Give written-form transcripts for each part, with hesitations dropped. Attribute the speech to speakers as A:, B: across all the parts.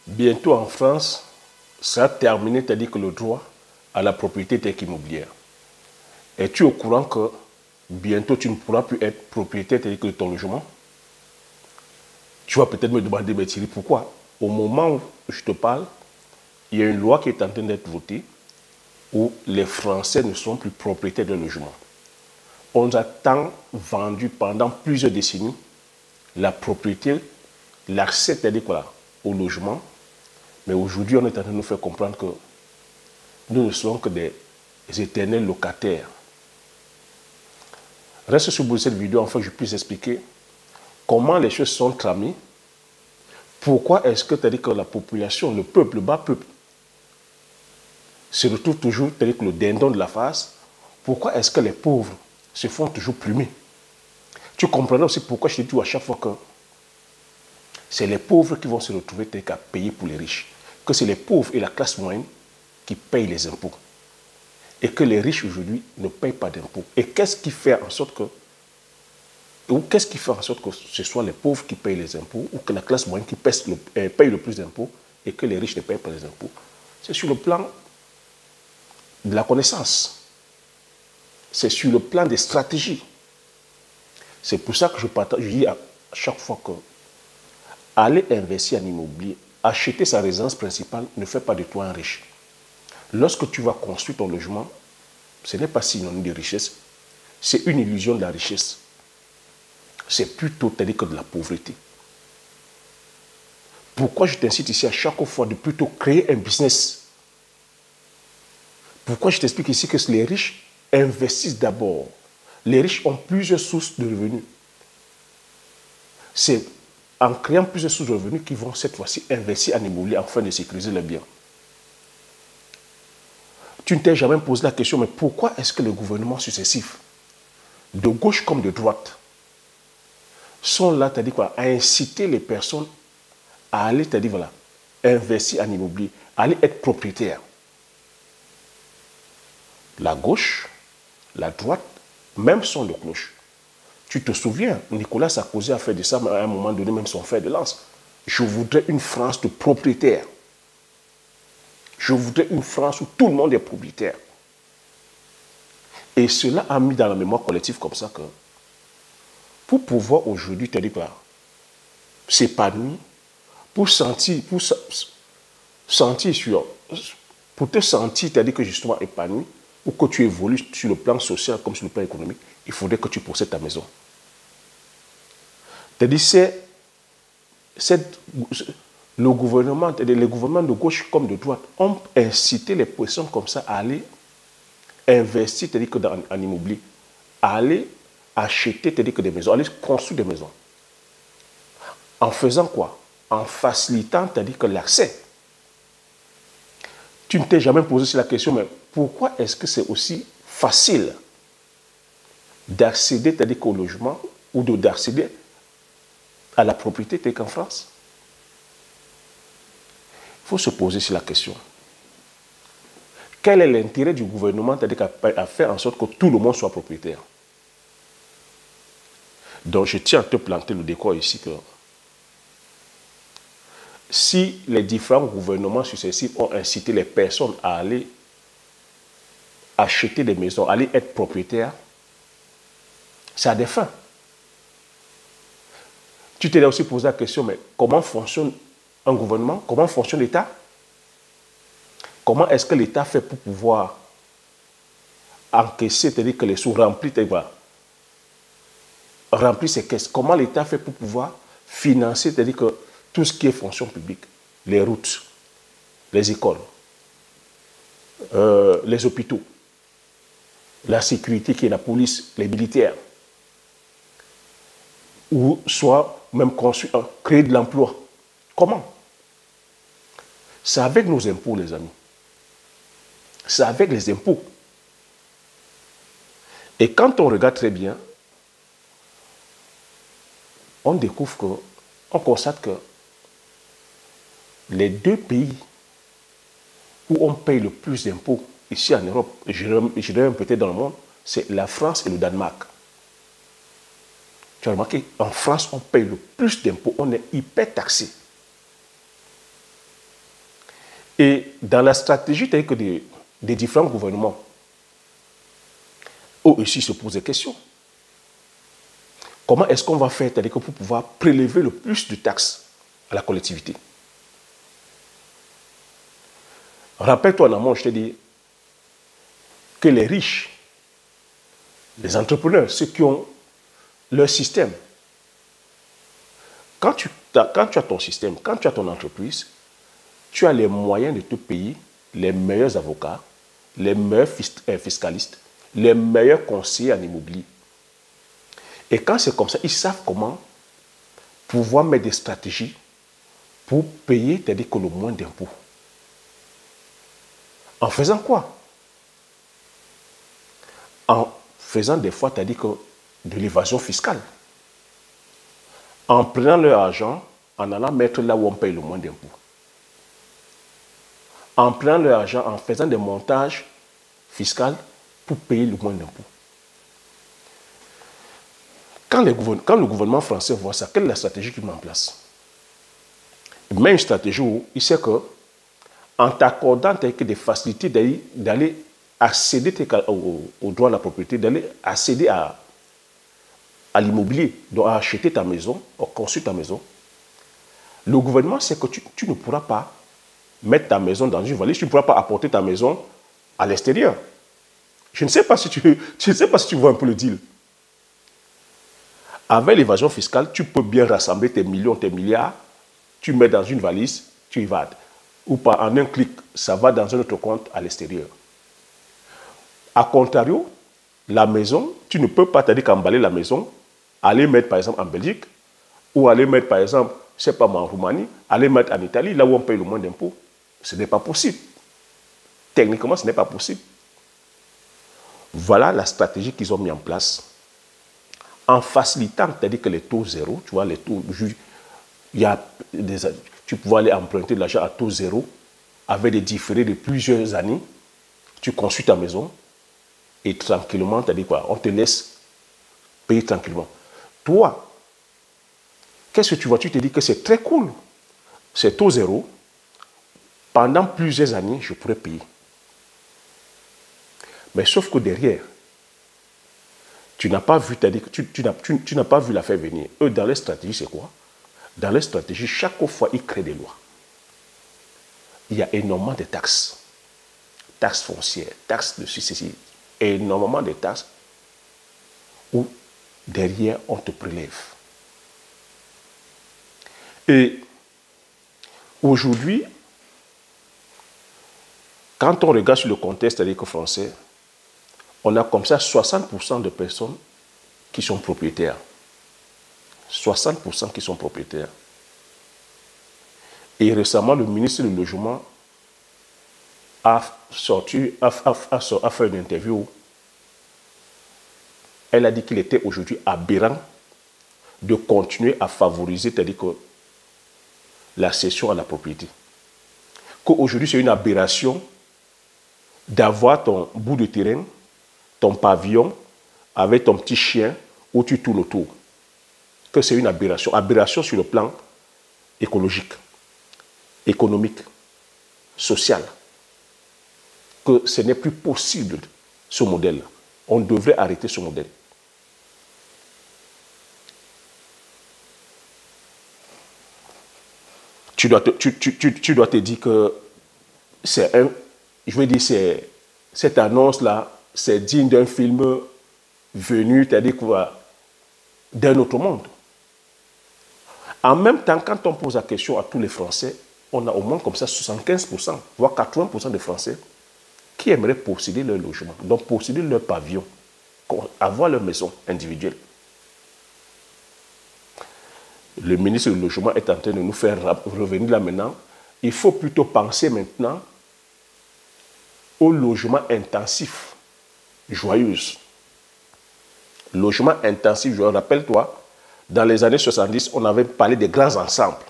A: Bientôt en France, ça a terminé, c'est-à-dire que le droit à la propriété tech immobilière. Es-tu au courant que bientôt tu ne pourras plus être propriétaire, c'est-à-dire que de ton logement? Tu vas peut-être me demander, mais Thierry, pourquoi? Au moment où je te parle, il y a une loi qui est en train d'être votée où les Français ne sont plus propriétaires de logement. On nous a tant vendu pendant plusieurs décennies la propriété, l'accès, c'est-à-dire au logement, mais aujourd'hui, on est en train de nous faire comprendre que nous ne sommes que des éternels locataires. Reste sur cette vidéo afin que je puisse expliquer comment les choses sont tramées. Pourquoi est-ce que, c'est-à-dire que la population, le peuple, le bas peuple, se retrouve toujours, c'est-à-dire que le dindon de la face? Pourquoi est-ce que les pauvres se font toujours plumer? Tu comprendras aussi pourquoi je te dis à chaque fois que c'est les pauvres qui vont se retrouver à payer pour les riches. Que c'est les pauvres et la classe moyenne qui payent les impôts. Et que les riches aujourd'hui ne payent pas d'impôts. Et qu'est-ce qui fait en sorte que ce soit les pauvres qui payent les impôts ou que la classe moyenne qui paye le plus d'impôts et que les riches ne payent pas les impôts? C'est sur le plan de la connaissance. C'est sur le plan des stratégies. C'est pour ça que je dis à chaque fois que aller investir en immobilier, acheter sa résidence principale ne fait pas de toi un riche. Lorsque tu vas construire ton logement, ce n'est pas synonyme de richesse, c'est une illusion de la richesse. C'est plutôt tel que de la pauvreté. Pourquoi je t'incite ici à chaque fois de plutôt créer un business? Pourquoi je t'explique ici que les riches investissent d'abord? Les riches ont plusieurs sources de revenus. C'est en créant plusieurs sources de revenus qu'ils vont cette fois-ci investir en immobilier afin de sécuriser leurs biens. Tu ne t'es jamais posé la question, mais pourquoi est-ce que les gouvernements successifs, de gauche comme de droite, sont là, c'est-à-dire quoi, à inciter les personnes à aller, c'est-à-dire voilà, investir en immobilier, à aller être propriétaire? La gauche, la droite, même son de cloche. Tu te souviens, Nicolas Sarkozy a fait de ça, mais à un moment donné, même son fer de lance. Je voudrais une France de propriétaires. Je voudrais une France où tout le monde est propriétaire. Et cela a mis dans la mémoire collective comme ça que pour pouvoir aujourd'hui, s'épanouir, pour te sentir, c'est-à-dire que justement épanoui, ou que tu évolues sur le plan social comme sur le plan économique, il faudrait que tu possèdes ta maison. C'est-à-dire, les gouvernements de gauche comme de droite ont incité les personnes comme ça à aller investir, c'est-à-dire que en immobilier, à aller acheter, c'est-à-dire que des maisons, à aller construire des maisons. En faisant quoi? En facilitant, c'est-à-dire que l'accès. Tu ne t'es jamais posé la question, mais pourquoi est-ce que c'est aussi facile d'accéder, c'est-à-dire qu'au logement ou d'accéder à la propriété telle qu'en France? Il faut se poser la question. Quel est l'intérêt du gouvernement, c'est-à-dire à faire en sorte que tout le monde soit propriétaire? Donc je tiens à te planter le décor ici que si les différents gouvernements successifs ont incité les personnes à aller acheter des maisons, à aller être propriétaires, c'est à des fins. Tu t'es aussi posé la question, mais comment fonctionne un gouvernement? Comment fonctionne l'État? Comment est-ce que l'État fait pour pouvoir encaisser, c'est-à-dire que les sous remplis ses caisses? Comment l'État fait pour pouvoir financer, c'est-à-dire que tout ce qui est fonction publique, les routes, les écoles, les hôpitaux, la sécurité qui est la police, les militaires, ou soit même créer de l'emploi? Comment? C'est avec nos impôts, les amis. C'est avec les impôts. Et quand on regarde très bien, on découvre on constate que les deux pays où on paye le plus d'impôts ici en Europe, et je dirais même peut-être dans le monde, c'est la France et le Danemark. Tu as remarqué, en France, on paye le plus d'impôts, on est hyper taxé. Et dans la stratégie que des différents gouvernements, eux aussi se posent des questions. Comment est-ce qu'on va faire pour pouvoir prélever le plus de taxes à la collectivité? Rappelle-toi en amont, je t'ai dit que les riches, les entrepreneurs, ceux qui ont leur système, quand tu as ton système, quand tu as ton entreprise, tu as les moyens de te payer les meilleurs avocats, les meilleurs fiscalistes, les meilleurs conseillers en immobilier. Et quand c'est comme ça, ils savent comment pouvoir mettre des stratégies pour payer, c'est-à-dire que le moins d'impôts. En faisant quoi? En faisant des fois, c'est-à-dire que de l'évasion fiscale. En prenant leur argent, en allant mettre là où on paye le moins d'impôts. En prenant leur argent, en faisant des montages fiscaux pour payer le moins d'impôts. Quand le gouvernement français voit ça, quelle est la stratégie qu'il met en place? Il met une stratégie où il sait que, en t'accordant des facilités d'aller accéder au droit à la propriété, d'aller accéder à l'immobilier, donc à acheter ta maison, à construire ta maison, le gouvernement sait que tu ne pourras pas mettre ta maison dans une valise, tu ne pourras pas apporter ta maison à l'extérieur. Je ne sais pas si tu vois un peu le deal. Avec l'évasion fiscale, tu peux bien rassembler tes millions, tes milliards, tu mets dans une valise, tu évades. Ou pas, en un clic, ça va dans un autre compte à l'extérieur. A contrario, la maison, tu ne peux pas, c'est-à-dire qu'emballer la maison, aller mettre par exemple en Belgique, ou aller mettre par exemple, je ne sais pas moi, en Roumanie, aller mettre en Italie, là où on paye le moins d'impôts. Ce n'est pas possible. Techniquement, ce n'est pas possible. Voilà la stratégie qu'ils ont mis en place. En facilitant, c'est-à-dire que les taux zéro, tu vois, les taux, tu peux aller emprunter de l'argent à taux zéro, avec des différés de plusieurs années, tu construis ta maison, et tranquillement, c'est-à-dire quoi, on te laisse payer tranquillement. Toi, qu'est-ce que tu vois? Tu te dis que c'est très cool, c'est taux zéro, pendant plusieurs années, je pourrais payer. Mais sauf que derrière, tu n'as pas vu, c'est-à-dire que tu n'as pas vu l'affaire venir. Eux, dans leur stratégie, c'est quoi? Dans leur stratégie, chaque fois, ils créent des lois. Il y a énormément de taxes. Taxes foncières, taxes de ceci, énormément de taxes où derrière, on te prélève. Et aujourd'hui, quand on regarde sur le contexte, c'est-à-dire que français, on a comme ça 60% de personnes qui sont propriétaires. 60% qui sont propriétaires. Et récemment, le ministre du Logement a fait une interview. Elle a dit qu'il était aujourd'hui aberrant de continuer à favoriser, c'est-à-dire que la cession à la propriété. Qu'aujourd'hui, c'est une aberration d'avoir ton bout de terrain, ton pavillon, avec ton petit chien, où tu tournes autour. Que c'est une aberration. Aberration sur le plan écologique, économique, social. Que ce n'est plus possible, ce modèle-là. On devrait arrêter ce modèle. Tu dois te dire que c'est un... Je veux dire, cette annonce-là, c'est digne d'un film venu, c'est-à-dire d'un autre monde. En même temps, quand on pose la question à tous les Français, on a au moins comme ça 75%, voire 80% des Français qui aimeraient posséder leur logement, donc posséder leur pavillon, avoir leur maison individuelle. Le ministre du Logement est en train de nous faire revenir là maintenant. Il faut plutôt penser maintenant au logement intensif, joyeuse. Logement intensif, joyeux. Rappelle-toi, dans les années 70, on avait parlé des grands ensembles,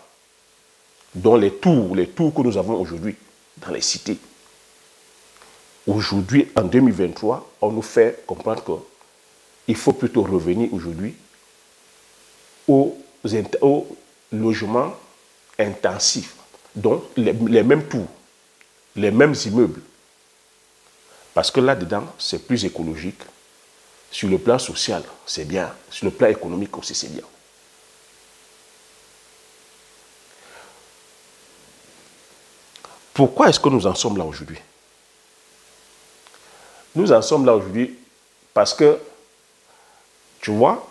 A: dont les tours que nous avons aujourd'hui dans les cités. Aujourd'hui, en 2023, on nous fait comprendre qu'il faut plutôt revenir aujourd'hui aux logements intensifs, donc les mêmes tours, les mêmes immeubles. Parce que là-dedans, c'est plus écologique. Sur le plan social, c'est bien. Sur le plan économique aussi, c'est bien. Pourquoi est-ce que nous en sommes là aujourd'hui? Nous en sommes là aujourd'hui parce que, tu vois,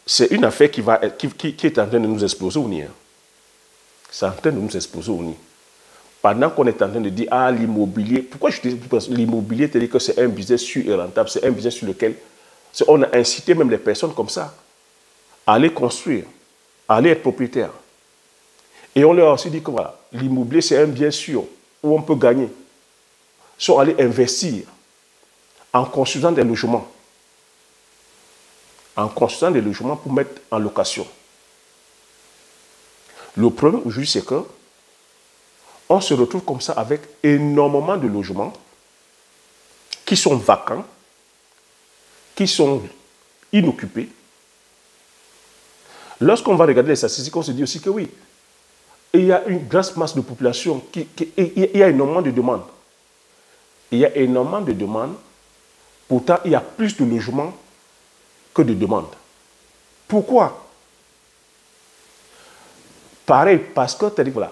A: c'est une affaire qui est en train de nous exploser au nid. Hein. C'est en train de nous exploser au nid. Pendant qu'on est en train de dire, ah, l'immobilier, pourquoi je te dis l'immobilier, tu dis que c'est un business sûr et rentable, c'est un business sur lequel on a incité même les personnes comme ça à aller construire, à aller être propriétaire. Et on leur a aussi dit que voilà, l'immobilier, c'est un bien sûr où on peut gagner. Ils sont allés investir en construisant des logements. En construisant des logements pour mettre en location. Le problème aujourd'hui, c'est que on se retrouve comme ça avec énormément de logements qui sont vacants, qui sont inoccupés. Lorsqu'on va regarder les statistiques, on se dit aussi que oui, il y a une grosse masse de population, il y a énormément de demandes. Il y a énormément de demandes, pourtant il y a plus de logements que de demandes. Pourquoi? Pareil, parce que, voilà,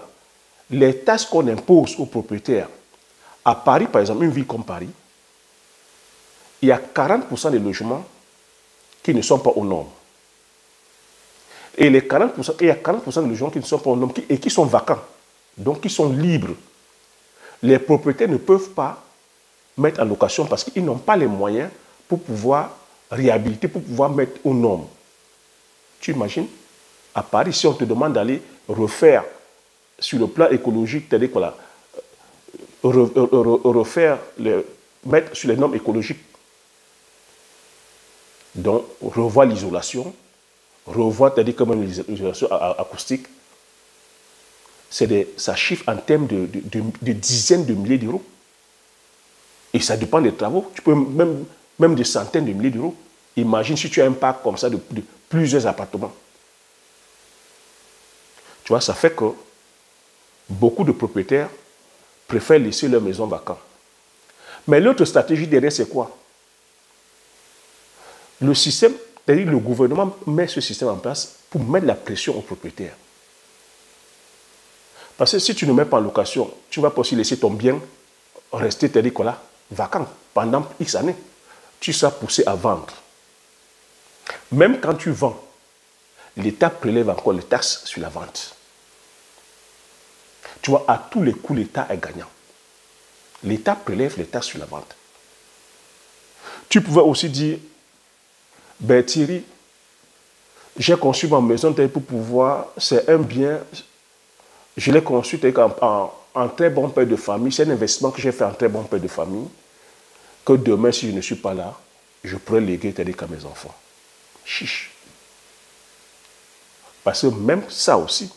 A: les taxes qu'on impose aux propriétaires, à Paris, par exemple, une ville comme Paris, il y a 40% des logements qui ne sont pas aux normes. Et il y a 40% des logements qui ne sont pas aux normes et qui sont vacants, donc qui sont libres. Les propriétaires ne peuvent pas mettre en location parce qu'ils n'ont pas les moyens pour pouvoir réhabiliter, pour pouvoir mettre aux normes. Tu imagines? À Paris, si on te demande d'aller refaire sur le plan écologique, c'est-à-dire voilà, mettre sur les normes écologiques, donc revoir l'isolation, revoir, c'est-à-dire comme l'isolation acoustique, ça chiffre en termes de dizaines de milliers d'euros. Et ça dépend des travaux. Tu peux même de centaines de milliers d'euros. Imagine si tu as un parc comme ça de plusieurs appartements. Tu vois, ça fait que beaucoup de propriétaires préfèrent laisser leur maison vacante. Mais l'autre stratégie derrière, c'est quoi? Le système, c'est-à-dire le gouvernement met ce système en place pour mettre la pression aux propriétaires. Parce que si tu ne mets pas en location, tu ne vas pas aussi laisser ton bien rester, c'est-à-dire là, vacant pendant X années. Tu seras poussé à vendre. Même quand tu vends, l'État prélève encore les taxes sur la vente. Tu vois, à tous les coups, l'État est gagnant. L'État prélève les taxes sur la vente. Tu pouvais aussi dire, ben Thierry, j'ai conçu ma maison pour pouvoir, c'est un bien, je l'ai conçu en très bon père de famille, c'est un investissement que j'ai fait en très bon père de famille, que demain, si je ne suis pas là, je pourrais léguer à mes enfants. Chiche. Parce que même ça aussi,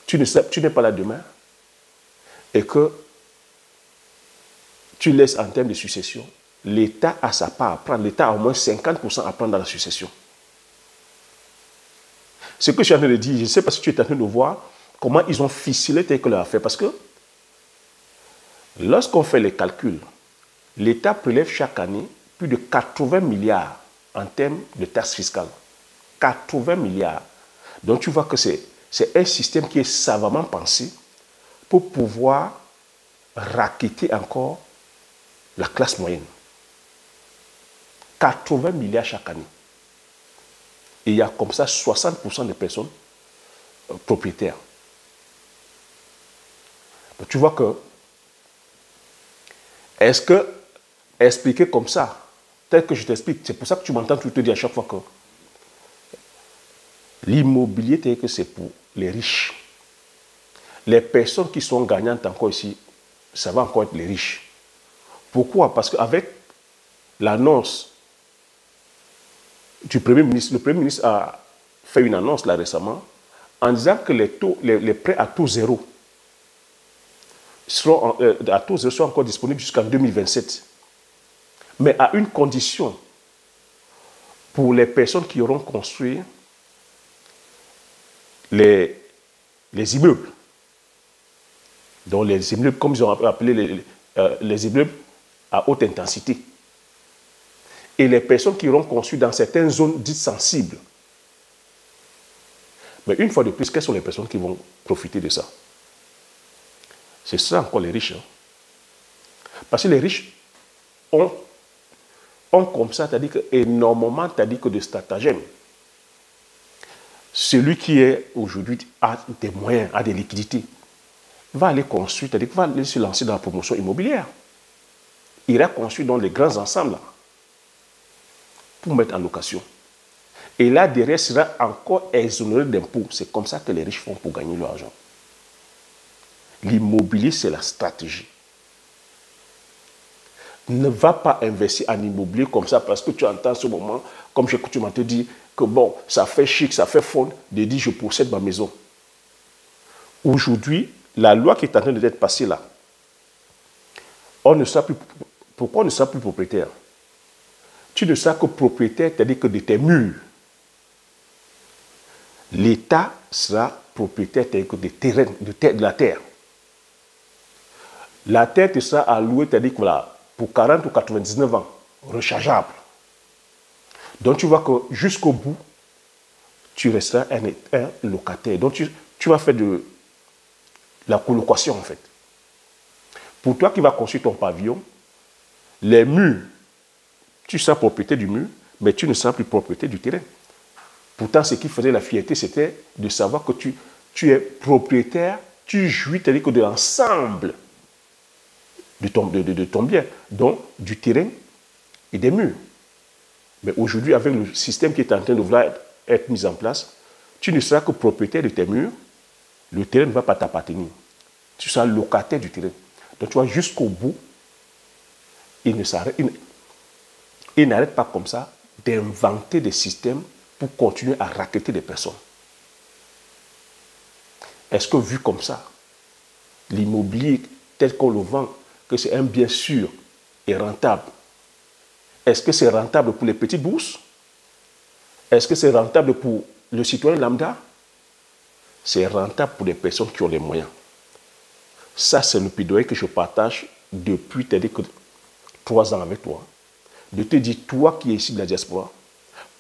A: tu n'es pas là demain et que tu laisses en termes de succession, l'État a sa part à prendre. L'État a au moins 50% à prendre dans la succession. Ce que je suis en train de dire, je ne sais pas si tu es en train de voir comment ils ont ficelé tel que leur affaire. Parce que lorsqu'on fait les calculs, l'État prélève chaque année plus de 80 milliards en termes de taxes fiscales. 80 milliards. Donc tu vois que c'est un système qui est savamment pensé pour pouvoir racketter encore la classe moyenne. 80 milliards chaque année. Et il y a comme ça 60% des personnes propriétaires. Donc tu vois que, est-ce que expliquer comme ça, tel que je t'explique, c'est pour ça que tu m'entends tout te dire à chaque fois que l'immobilier, tel que c'est pour les riches. Les personnes qui sont gagnantes encore ici, ça va encore être les riches. Pourquoi? Parce qu'avec l'annonce du Premier ministre, le Premier ministre a fait une annonce là récemment en disant que les prêts à taux zéro seront encore disponibles jusqu'en 2027. Mais à une condition, pour les personnes qui auront construit les immeubles. Donc les immeubles, comme ils ont appelé les immeubles à haute intensité. Et les personnes qui auront conçu dans certaines zones dites sensibles. Mais une fois de plus, quelles sont les personnes qui vont profiter de ça? C'est ça encore les riches. Hein? Parce que les riches ont comme ça, c'est-à-dire que énormément, c'est-à-dire que de stratagèmes. Celui qui est aujourd'hui a des moyens, a des liquidités, va aller construire, c'est-à-dire qu'il va aller se lancer dans la promotion immobilière. Il ira construire dans les grands ensembles là, pour mettre en location. Et là, derrière, sera encore exonéré d'impôts. C'est comme ça que les riches font pour gagner leur argent. L'immobilier, c'est la stratégie. Ne va pas investir en immobilier comme ça parce que tu entends ce moment, comme j'ai coutume à te dire, que bon, ça fait chic, ça fait fun de dire je possède ma maison. Aujourd'hui, la loi qui est en train d'être passée là, on ne sera plus, pourquoi on ne sera plus propriétaire? Tu ne seras que propriétaire, c'est-à-dire que de tes murs. L'État sera propriétaire, c'est-à-dire que des terrains, de la terre. La terre te sera allouée, c'est-à-dire que voilà, pour 40 ou 99 ans, rechargeable. Donc tu vois que jusqu'au bout, tu resteras un locataire. Donc tu vas faire de la colocation en fait. Pour toi qui vas construire ton pavillon, les murs, tu seras propriétaire du mur, mais tu ne seras plus propriétaire du terrain. Pourtant, ce qui faisait la fierté, c'était de savoir que tu es propriétaire, tu jouis, c'est-à-dire que de l'ensemble de ton bien, donc du terrain et des murs. Mais aujourd'hui, avec le système qui est en train de vouloir être mis en place, tu ne seras que propriétaire de tes murs, le terrain ne va pas t'appartenir. Tu seras locataire du terrain. Donc tu vois, jusqu'au bout, il n'arrête pas comme ça d'inventer des systèmes pour continuer à racketter des personnes. Est-ce que vu comme ça, l'immobilier tel qu'on le vend, que c'est un bien sûr et rentable, est-ce que c'est rentable pour les petites bourses? Est-ce que c'est rentable pour le citoyen lambda? C'est rentable pour les personnes qui ont les moyens. Ça, c'est le plaidoyer que je partage depuis 3 ans avec toi. De te dire, toi qui es ici de la diaspora,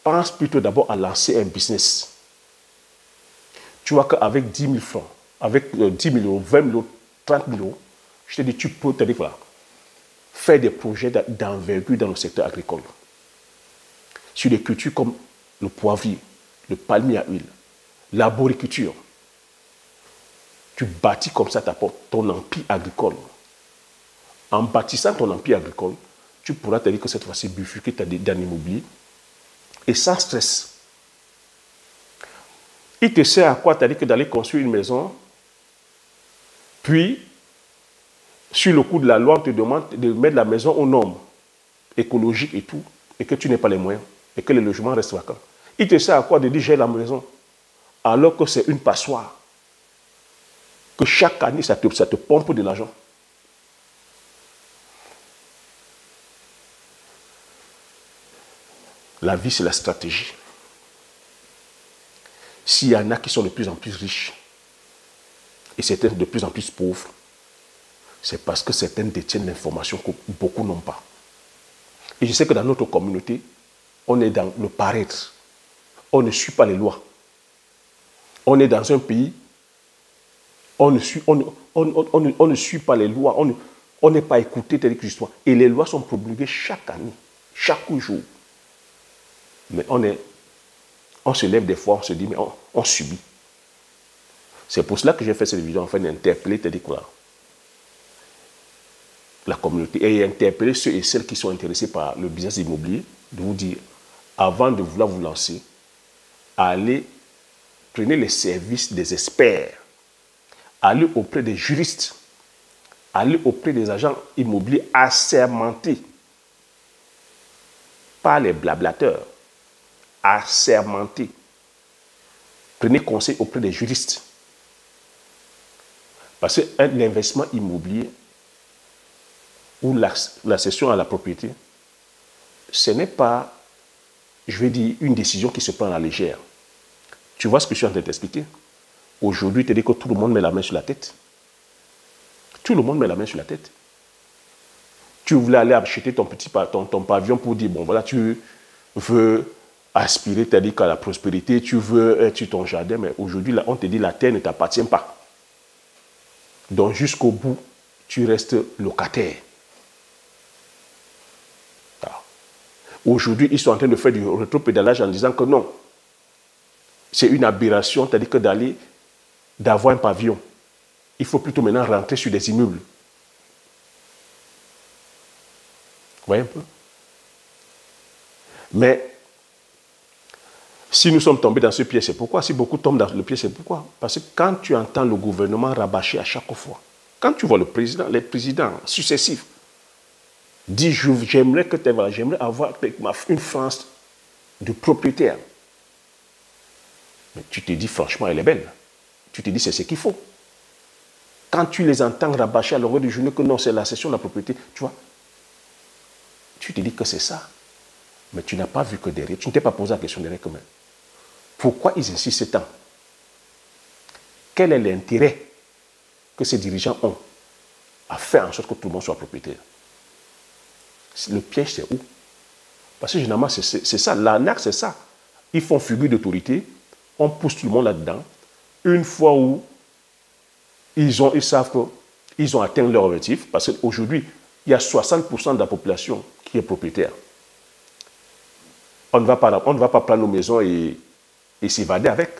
A: pense plutôt d'abord à lancer un business. Tu vois qu'avec 10 000 francs, avec 10 000 euros, 20 000 euros, 30 000 euros, je te dis, tu peux voilà, faire des projets d'envergure dans le secteur agricole. Sur des cultures comme le poivrier, le palmier à huile, l'arboriculture. Tu bâtis comme ça ton empire agricole. En bâtissant ton empire agricole, tu pourras te dire que cette fois-ci, bifurquer dans l'immobilier et sans stress. Il te sert à quoi? Tu as dit que d'aller construire une maison, puis, sur le coup de la loi, on te demande de mettre la maison aux normes écologiques et tout, et que tu n'aies pas les moyens, et que les logements restent vacants. Il te sert à quoi de dire j'ai la maison, alors que c'est une passoire, que chaque année, ça te pompe de l'argent. La vie, c'est la stratégie. S'il y en a qui sont de plus en plus riches et certains de plus en plus pauvres, c'est parce que certains détiennent l'information que beaucoup n'ont pas. Et je sais que dans notre communauté, on est dans le paraître. On ne suit pas les lois. On est dans un pays, on ne suit pas les lois, on n'est pas écouté tel que l'histoire. Et les lois sont promulguées chaque année, chaque jour. Mais on se lève des fois, on se dit, mais on subit. C'est pour cela que j'ai fait cette vidéo, afin d'interpeller, c'est-à-dire quoi, la communauté, et interpeller ceux et celles qui sont intéressés par le business immobilier, de vous dire, avant de vouloir vous lancer, prenez les services des experts, allez auprès des juristes, allez auprès des agents immobiliers assermentés, pas les blablateurs, assermentés. Prenez conseil auprès des juristes. Parce qu'un investissement immobilier ou la cession à la propriété, ce n'est pas, je vais dire, une décision qui se prend à la légère. Tu vois ce que je suis en train de t'expliquer? Aujourd'hui, tu dis que tout le monde met la main sur la tête. Tout le monde met la main sur la tête. Tu voulais aller acheter ton pavillon pour dire, bon voilà, tu veux aspirer, c'est-à-dire qu'à la prospérité, tu veux être sur ton jardin, mais aujourd'hui, on te dit la terre ne t'appartient pas. Donc jusqu'au bout, tu restes locataire. Aujourd'hui, ils sont en train de faire du rétropédalage en disant que non, c'est une aberration, c'est-à-dire que d'avoir un pavillon. Il faut plutôt maintenant rentrer sur des immeubles. Vous voyez un peu? Mais si nous sommes tombés dans ce piège, c'est pourquoi? Si beaucoup tombent dans le piège, c'est pourquoi? Parce que quand tu entends le gouvernement rabâcher à chaque fois, quand tu vois les présidents successifs, dis, j'aimerais avoir une France de propriétaire. Mais tu te dis, franchement, elle est belle. Tu te dis, c'est ce qu'il faut. Quand tu les entends rabâcher à longueur de journée que non, c'est la cession de la propriété, tu vois, tu te dis que c'est ça. Mais tu n'as pas vu que derrière, tu ne t'es pas posé la question derrière quand même. Pourquoi ils insistent tant? Quel est l'intérêt que ces dirigeants ont à faire en sorte que tout le monde soit propriétaire? Le piège, c'est où? Parce que généralement, c'est ça. L'arnaque, c'est ça. Ils font figure d'autorité, on pousse tout le monde là-dedans. Une fois où ils savent qu'ils ont atteint leur objectif, parce qu'aujourd'hui, il y a 60% de la population qui est propriétaire. On ne va pas prendre nos maisons et s'évader avec.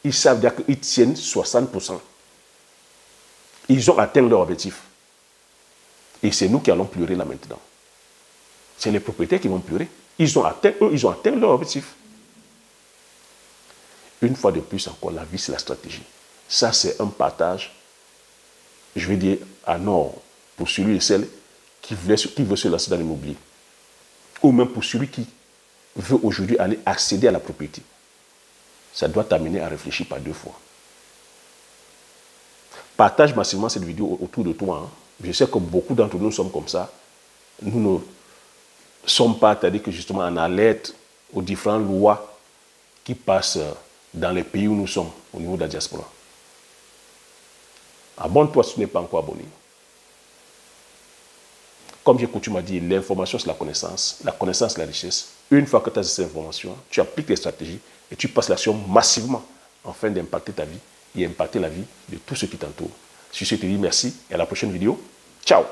A: Ils savent dire qu'ils tiennent 60%. Ils ont atteint leur objectif. Et c'est nous qui allons pleurer là maintenant. C'est les propriétaires qui vont pleurer. Ils ont atteint leur objectif. Une fois de plus encore, la vie, c'est la stratégie. Ça, c'est un partage, je vais dire, à nord, pour celui et celle qui veut se lancer dans l'immobilier. Ou même pour celui qui veut aujourd'hui aller accéder à la propriété. Ça doit t'amener à réfléchir par deux fois. Partage massivement cette vidéo autour de toi. Hein. Je sais que beaucoup d'entre nous sommes comme ça. Nous ne sommes pas, c'est-à-dire que justement en alerte aux différentes lois qui passent dans les pays où nous sommes, au niveau de la diaspora. Abonne-toi si tu n'es pas encore abonné. Comme j'ai coutume à dire, l'information c'est la connaissance c'est la richesse. Une fois que tu as ces informations, tu appliques les stratégies et tu passes l'action massivement afin d'impacter ta vie et impacter la vie de tous ceux qui t'entourent. Sur ce, je te dis merci et à la prochaine vidéo. Ciao!